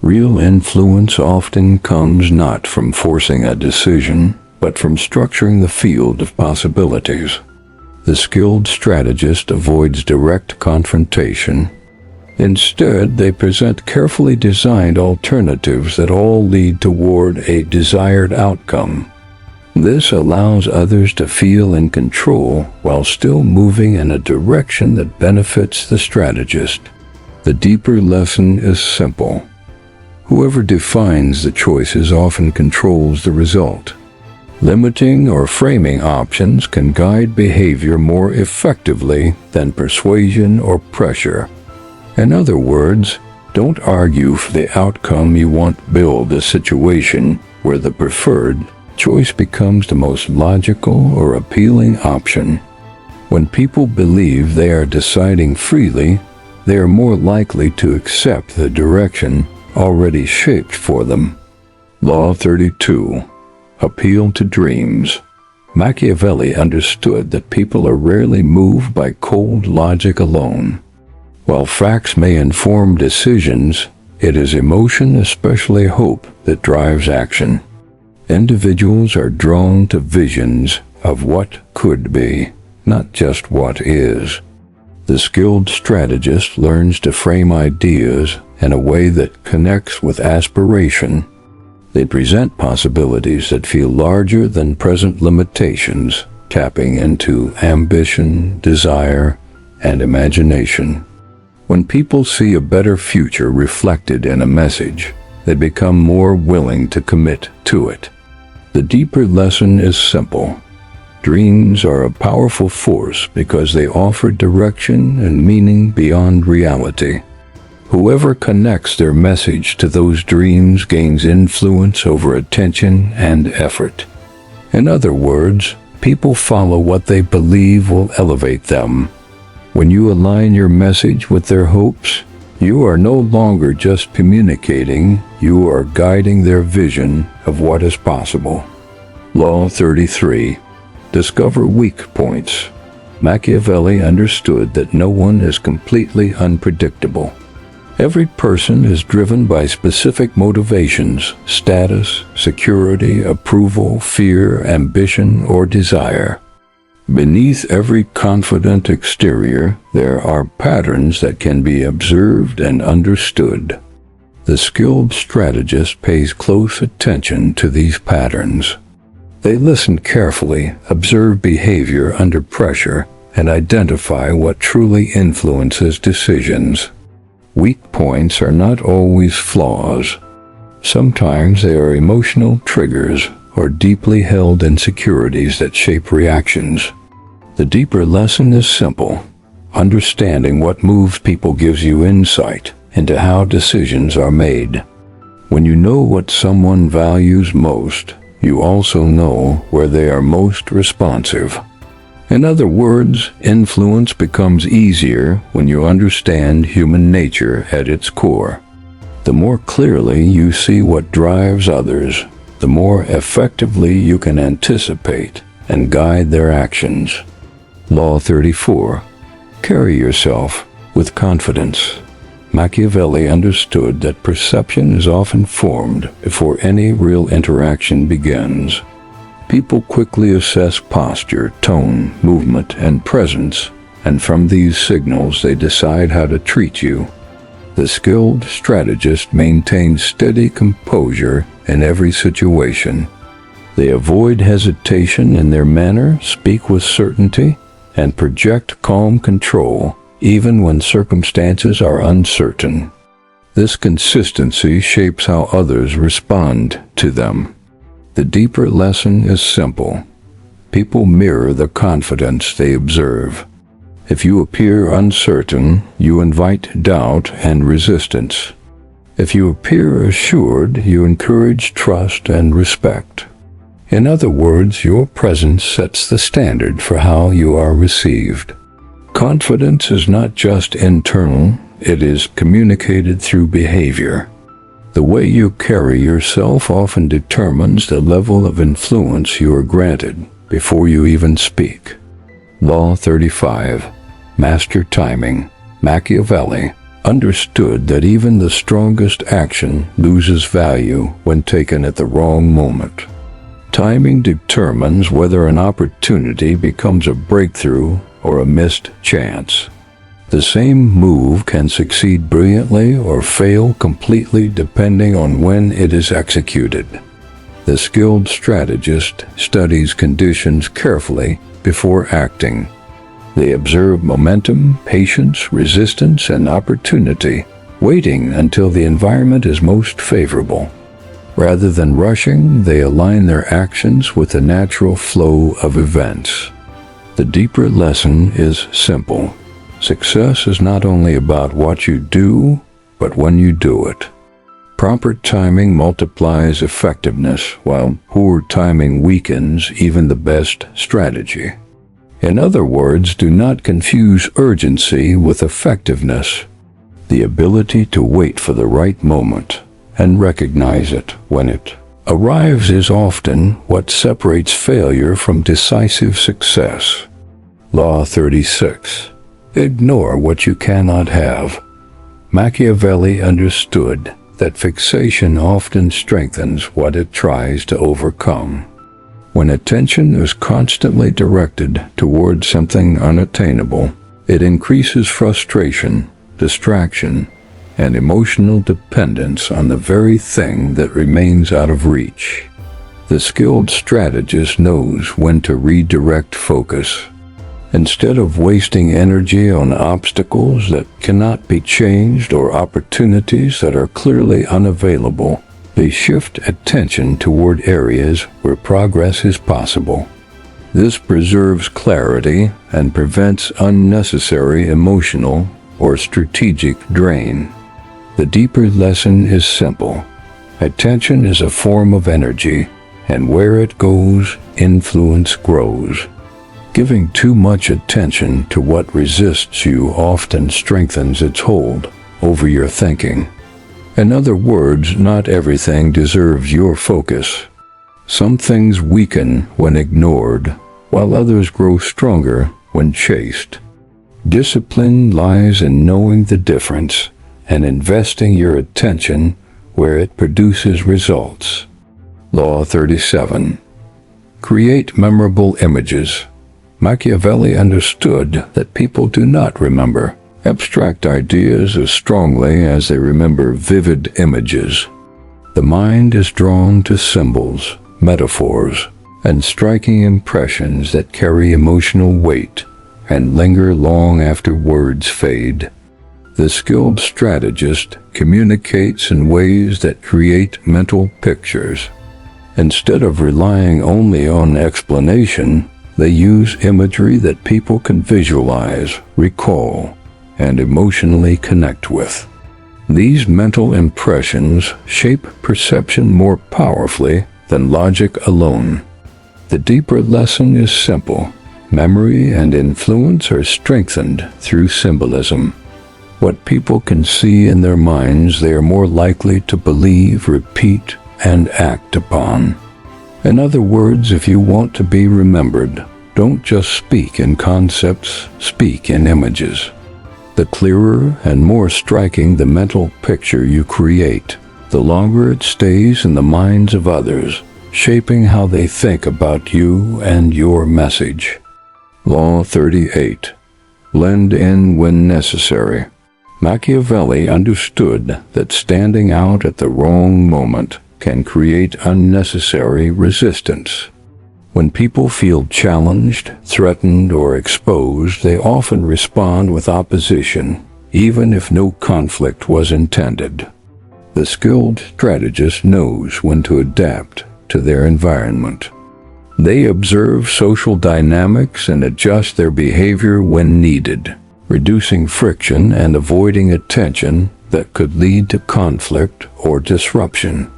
Real influence often comes not from forcing a decision, but from structuring the field of possibilities. The skilled strategist avoids direct confrontation. Instead, they present carefully designed alternatives that all lead toward a desired outcome. This allows others to feel in control while still moving in a direction that benefits the strategist. The deeper lesson is simple. Whoever defines the choices often controls the result. Limiting or framing options can guide behavior more effectively than persuasion or pressure. In other words, don't argue for the outcome you want. Build a situation where the preferred choice becomes the most logical or appealing option. When people believe they are deciding freely, they are more likely to accept the direction already shaped for them. Law 32. Appeal to dreams. Machiavelli understood that people are rarely moved by cold logic alone. While facts may inform decisions, it is emotion, especially hope, that drives action. Individuals are drawn to visions of what could be, not just what is. The skilled strategist learns to frame ideas in a way that connects with aspiration. They present possibilities that feel larger than present limitations, tapping into ambition, desire, and imagination. When people see a better future reflected in a message, they become more willing to commit to it. The deeper lesson is simple. Dreams are a powerful force because they offer direction and meaning beyond reality. Whoever connects their message to those dreams gains influence over attention and effort. In other words, people follow what they believe will elevate them. When you align your message with their hopes, you are no longer just communicating, you are guiding their vision of what is possible. Law 33. Discover weak points. Machiavelli understood that no one is completely unpredictable. Every person is driven by specific motivations: status, security, approval, fear, ambition, or desire. Beneath every confident exterior, there are patterns that can be observed and understood. The skilled strategist pays close attention to these patterns. They listen carefully, observe behavior under pressure, and identify what truly influences decisions. Weak points are not always flaws. Sometimes they are emotional triggers or deeply held insecurities that shape reactions. The deeper lesson is simple. Understanding what moves people gives you insight into how decisions are made. When you know what someone values most, you also know where they are most responsive. In other words, influence becomes easier when you understand human nature at its core. The more clearly you see what drives others, the more effectively you can anticipate and guide their actions. Law 34. Carry yourself with confidence. Machiavelli understood that perception is often formed before any real interaction begins. People quickly assess posture, tone, movement, and presence, and from these signals they decide how to treat you. The skilled strategist maintains steady composure in every situation. They avoid hesitation in their manner, speak with certainty, and project calm control even when circumstances are uncertain. This consistency shapes how others respond to them. The deeper lesson is simple. People mirror the confidence they observe. If you appear uncertain, you invite doubt and resistance. If you appear assured, you encourage trust and respect. In other words, your presence sets the standard for how you are received. Confidence is not just internal, it is communicated through behavior. The way you carry yourself often determines the level of influence you are granted before you even speak. Law 35. Master timing. Machiavelli understood that even the strongest action loses value when taken at the wrong moment. Timing determines whether an opportunity becomes a breakthrough or a missed chance. The same move can succeed brilliantly or fail completely depending on when it is executed. The skilled strategist studies conditions carefully before acting. They observe momentum, patience, resistance, and opportunity, waiting until the environment is most favorable. Rather than rushing, they align their actions with the natural flow of events. The deeper lesson is simple. Success is not only about what you do, but when you do it. Proper timing multiplies effectiveness, while poor timing weakens even the best strategy. In other words, do not confuse urgency with effectiveness. The ability to wait for the right moment and recognize it when it arrives is often what separates failure from decisive success. Law 36. Ignore what you cannot have. Machiavelli understood that fixation often strengthens what it tries to overcome. When attention is constantly directed toward something unattainable, it increases frustration, distraction, and emotional dependence on the very thing that remains out of reach. The skilled strategist knows when to redirect focus. Instead of wasting energy on obstacles that cannot be changed or opportunities that are clearly unavailable, they shift attention toward areas where progress is possible. This preserves clarity and prevents unnecessary emotional or strategic drain. The deeper lesson is simple. Attention is a form of energy, and where it goes, influence grows. Giving too much attention to what resists you often strengthens its hold over your thinking. In other words, not everything deserves your focus. Some things weaken when ignored, while others grow stronger when chased. Discipline lies in knowing the difference and investing your attention where it produces results. Law 37. Create memorable images. Machiavelli understood that people do not remember abstract ideas as strongly as they remember vivid images. The mind is drawn to symbols, metaphors, and striking impressions that carry emotional weight and linger long after words fade. The skilled strategist communicates in ways that create mental pictures. Instead of relying only on explanation, they use imagery that people can visualize, recall, and emotionally connect with. These mental impressions shape perception more powerfully than logic alone. The deeper lesson is simple. Memory and influence are strengthened through symbolism. What people can see in their minds, they are more likely to believe, repeat, and act upon. In other words, if you want to be remembered, don't just speak in concepts, speak in images. The clearer and more striking the mental picture you create, the longer it stays in the minds of others, shaping how they think about you and your message. Law 38. Blend in when necessary. Machiavelli understood that standing out at the wrong moment can create unnecessary resistance. When people feel challenged, threatened, or exposed, they often respond with opposition, even if no conflict was intended. The skilled strategist knows when to adapt to their environment. They observe social dynamics and adjust their behavior when needed, reducing friction and avoiding a tension that could lead to conflict or disruption.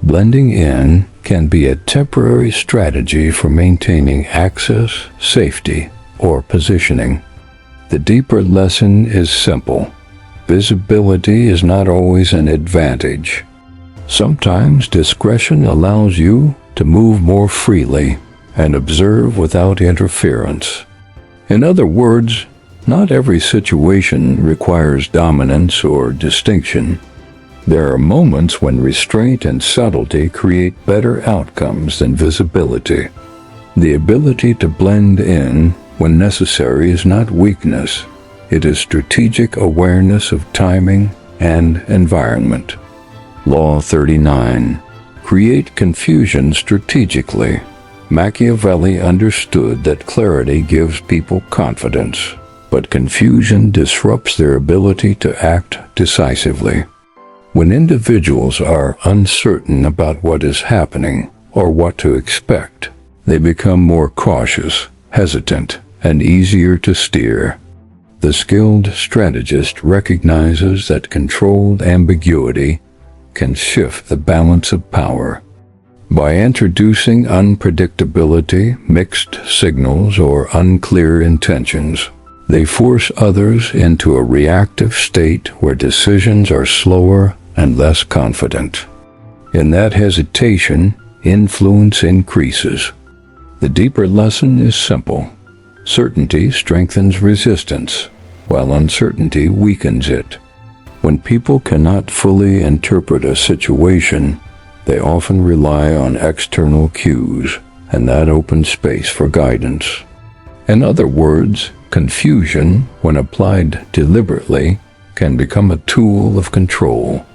Blending in can be a temporary strategy for maintaining access, safety, or positioning. The deeper lesson is simple. Visibility is not always an advantage. Sometimes discretion allows you to move more freely and observe without interference. In other words, not every situation requires dominance or distinction. There are moments when restraint and subtlety create better outcomes than visibility. The ability to blend in when necessary is not weakness. It is strategic awareness of timing and environment. Law 39. Create confusion strategically. Machiavelli understood that clarity gives people confidence, but confusion disrupts their ability to act decisively. When individuals are uncertain about what is happening or what to expect, they become more cautious, hesitant, and easier to steer. The skilled strategist recognizes that controlled ambiguity can shift the balance of power. By introducing unpredictability, mixed signals, or unclear intentions, they force others into a reactive state where decisions are slower and less confident. In that hesitation, influence increases. The deeper lesson is simple. Certainty strengthens resistance, while uncertainty weakens it. When people cannot fully interpret a situation, they often rely on external cues, and that opens space for guidance. In other words, confusion, when applied deliberately, can become a tool of control.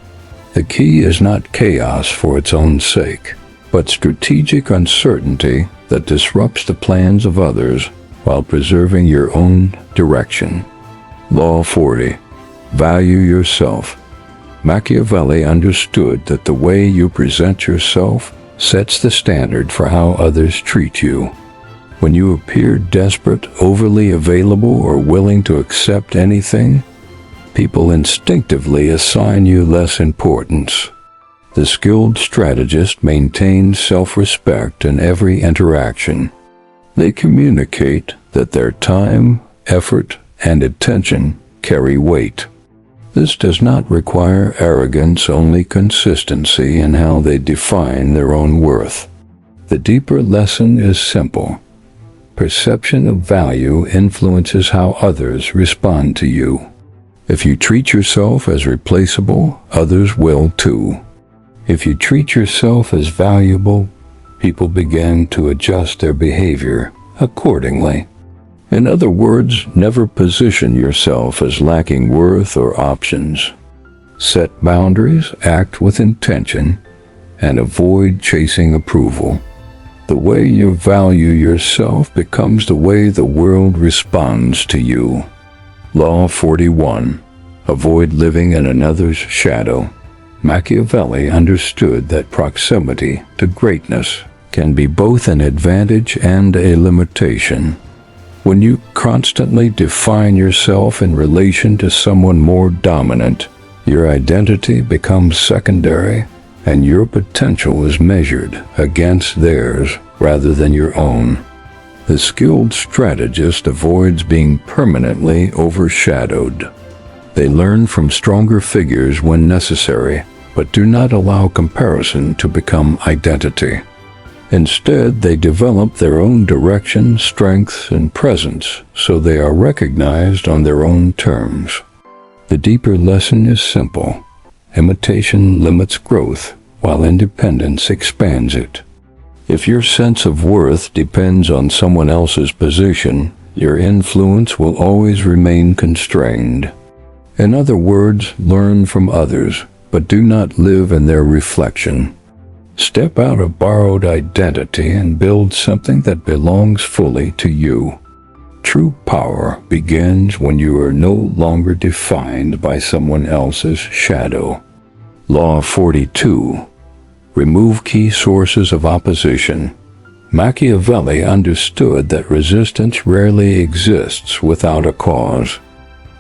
The key is not chaos for its own sake, but strategic uncertainty that disrupts the plans of others while preserving your own direction. Law 40. Value yourself. Machiavelli understood that the way you present yourself sets the standard for how others treat you. When you appear desperate, overly available, or willing to accept anything, people instinctively assign you less importance. The skilled strategist maintains self-respect in every interaction. They communicate that their time, effort, and attention carry weight. This does not require arrogance, only consistency in how they define their own worth. The deeper lesson is simple. Perception of value influences how others respond to you. If you treat yourself as replaceable, others will too. If you treat yourself as valuable, people begin to adjust their behavior accordingly. In other words, never position yourself as lacking worth or options. Set boundaries, act with intention, and avoid chasing approval. The way you value yourself becomes the way the world responds to you. Law 41. Avoid living in another's shadow. Machiavelli understood that proximity to greatness can be both an advantage and a limitation. When you constantly define yourself in relation to someone more dominant, your identity becomes secondary, and your potential is measured against theirs rather than your own. The skilled strategist avoids being permanently overshadowed. They learn from stronger figures when necessary, but do not allow comparison to become identity. Instead, they develop their own direction, strengths, and presence, so they are recognized on their own terms. The deeper lesson is simple. Imitation limits growth, while independence expands it. If your sense of worth depends on someone else's position, your influence will always remain constrained. In other words, learn from others, but do not live in their reflection. Step out of borrowed identity and build something that belongs fully to you. True power begins when you are no longer defined by someone else's shadow. Law 42. Remove key sources of opposition. Machiavelli understood that resistance rarely exists without a cause.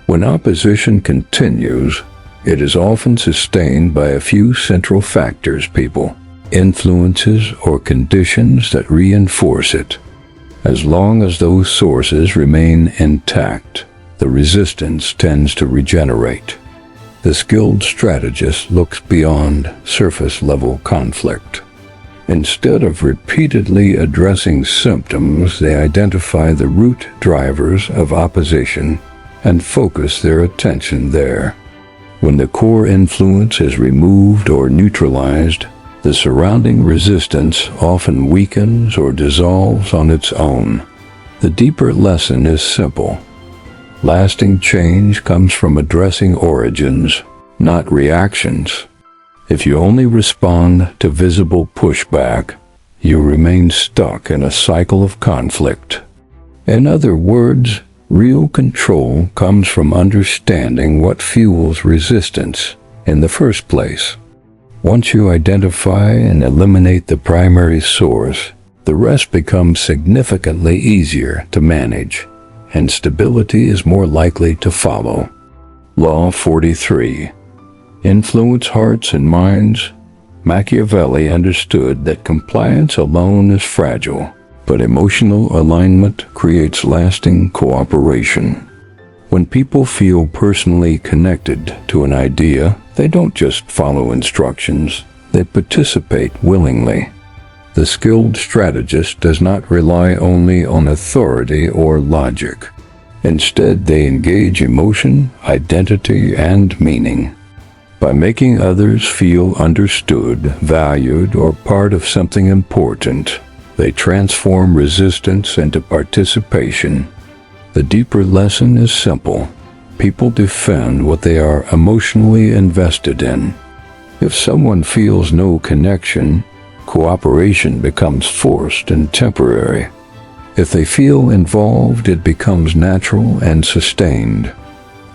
When opposition continues, it is often sustained by a few central factors, people, influences, or conditions that reinforce it. As long as those sources remain intact, the resistance tends to regenerate. The skilled strategist looks beyond surface-level conflict. Instead of repeatedly addressing symptoms, they identify the root drivers of opposition and focus their attention there. When the core influence is removed or neutralized, the surrounding resistance often weakens or dissolves on its own. The deeper lesson is simple. Lasting change comes from addressing origins, not reactions. If you only respond to visible pushback, you remain stuck in a cycle of conflict. In other words, real control comes from understanding what fuels resistance in the first place. Once you identify and eliminate the primary source, the rest becomes significantly easier to manage, and stability is more likely to follow. Law 43. Influence hearts and minds. Machiavelli understood that compliance alone is fragile, but emotional alignment creates lasting cooperation. When people feel personally connected to an idea, they don't just follow instructions, they participate willingly. The skilled strategist does not rely only on authority or logic. Instead, they engage emotion, identity, and meaning. By making others feel understood, valued, or part of something important, they transform resistance into participation. The deeper lesson is simple. People defend what they are emotionally invested in. If someone feels no connection, cooperation becomes forced and temporary. If they feel involved, it becomes natural and sustained.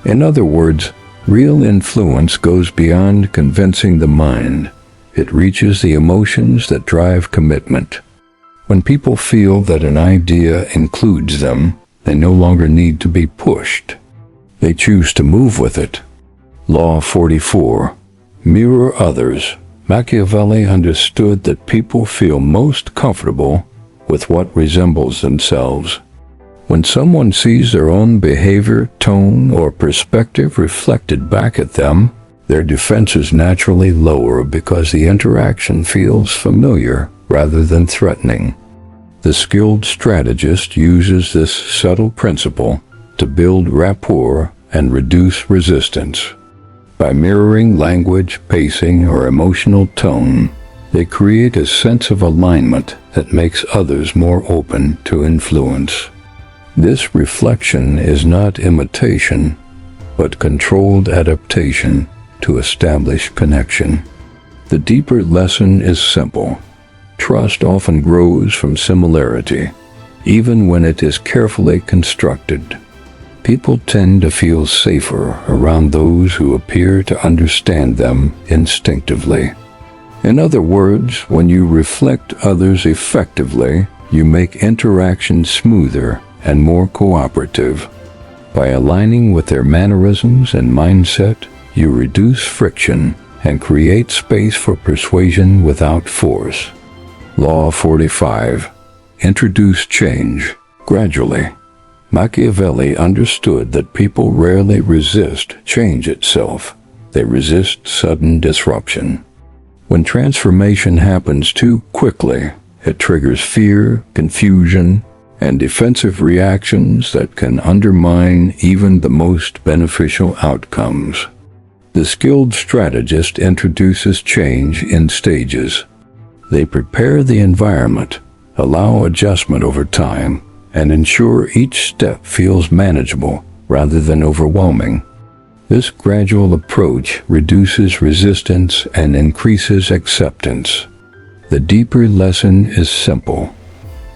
In other words, real influence goes beyond convincing the mind. It reaches the emotions that drive commitment. When people feel that an idea includes them, they no longer need to be pushed. They choose to move with it. Law 44. Mirror others. Machiavelli understood that people feel most comfortable with what resembles themselves. When someone sees their own behavior, tone, or perspective reflected back at them, their defenses naturally lower because the interaction feels familiar rather than threatening. The skilled strategist uses this subtle principle to build rapport and reduce resistance. By mirroring language, pacing, or emotional tone, they create a sense of alignment that makes others more open to influence. This reflection is not imitation, but controlled adaptation to establish connection. The deeper lesson is simple. Trust often grows from similarity, even when it is carefully constructed. People tend to feel safer around those who appear to understand them instinctively. In other words, when you reflect others effectively, you make interaction smoother and more cooperative. By aligning with their mannerisms and mindset, you reduce friction and create space for persuasion without force. Law 45. Introduce change gradually. Machiavelli understood that people rarely resist change itself. They resist sudden disruption. When transformation happens too quickly, it triggers fear, confusion, and defensive reactions that can undermine even the most beneficial outcomes. The skilled strategist introduces change in stages. They prepare the environment, allow adjustment over time, and ensure each step feels manageable rather than overwhelming. This gradual approach reduces resistance and increases acceptance. The deeper lesson is simple.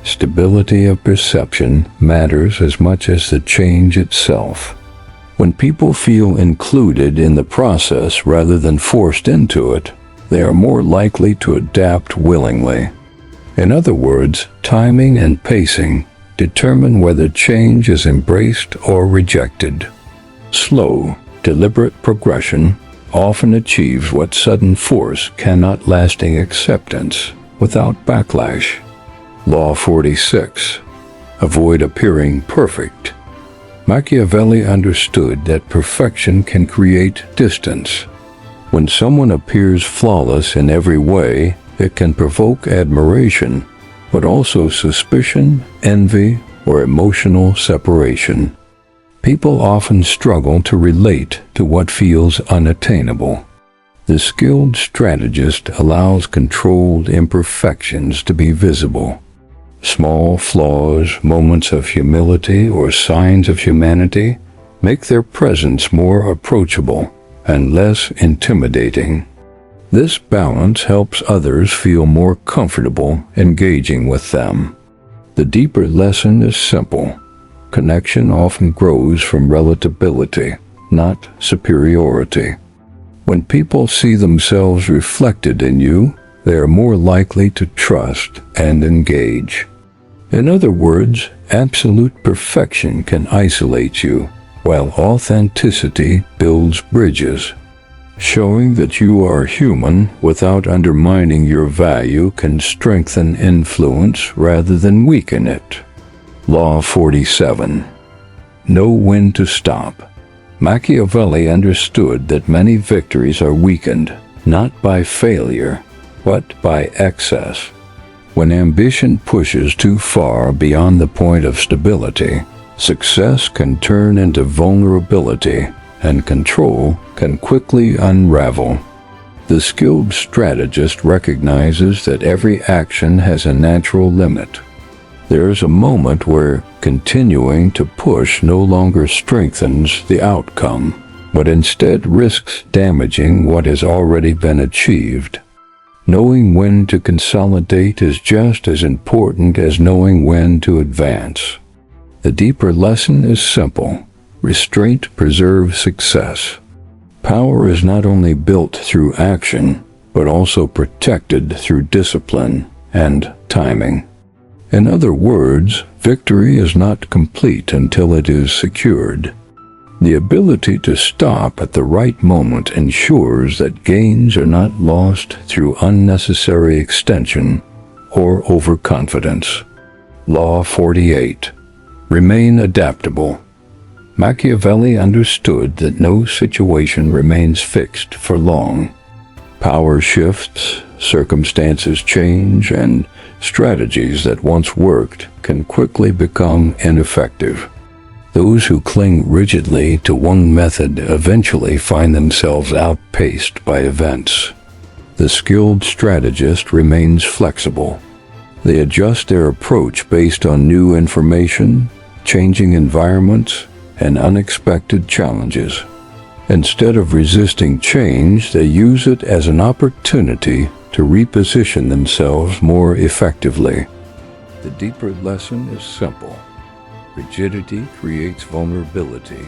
Stability of perception matters as much as the change itself. When people feel included in the process rather than forced into it, they are more likely to adapt willingly. In other words, timing and pacing determine whether change is embraced or rejected. Slow, deliberate progression often achieves what sudden force cannot: lasting acceptance without backlash. Law 46. Avoid appearing perfect. Machiavelli understood that perfection can create distance. When someone appears flawless in every way, it can provoke admiration, but also suspicion, envy, or emotional separation. People often struggle to relate to what feels unattainable. The skilled strategist allows controlled imperfections to be visible. Small flaws, moments of humility, or signs of humanity make their presence more approachable and less intimidating. This balance helps others feel more comfortable engaging with them. The deeper lesson is simple. Connection often grows from relatability, not superiority. When people see themselves reflected in you, they are more likely to trust and engage. In other words, absolute perfection can isolate you, while authenticity builds bridges. Showing that you are human without undermining your value can strengthen influence rather than weaken it. Law 47. Know when to stop. Machiavelli understood that many victories are weakened, not by failure, but by excess. When ambition pushes too far beyond the point of stability, success can turn into vulnerability, and control can quickly unravel. The skilled strategist recognizes that every action has a natural limit. There is a moment where continuing to push no longer strengthens the outcome, but instead risks damaging what has already been achieved. Knowing when to consolidate is just as important as knowing when to advance. The deeper lesson is simple. Restraint preserves success. Power is not only built through action, but also protected through discipline and timing. In other words, victory is not complete until it is secured. The ability to stop at the right moment ensures that gains are not lost through unnecessary extension or overconfidence. Law 48. Remain adaptable. Machiavelli understood that no situation remains fixed for long. Power shifts, circumstances change, and strategies that once worked can quickly become ineffective. Those who cling rigidly to one method eventually find themselves outpaced by events. The skilled strategist remains flexible. They adjust their approach based on new information, changing environments, and unexpected challenges. Instead of resisting change, they use it as an opportunity to reposition themselves more effectively. The deeper lesson is simple. Rigidity creates vulnerability,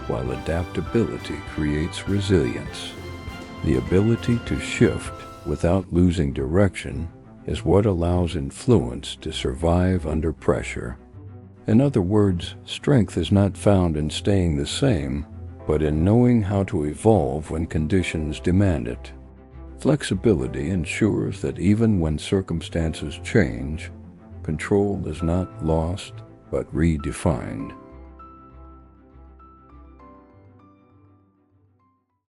while adaptability creates resilience. The ability to shift without losing direction is what allows influence to survive under pressure. In other words, strength is not found in staying the same, but in knowing how to evolve when conditions demand it. Flexibility ensures that even when circumstances change, control is not lost but redefined.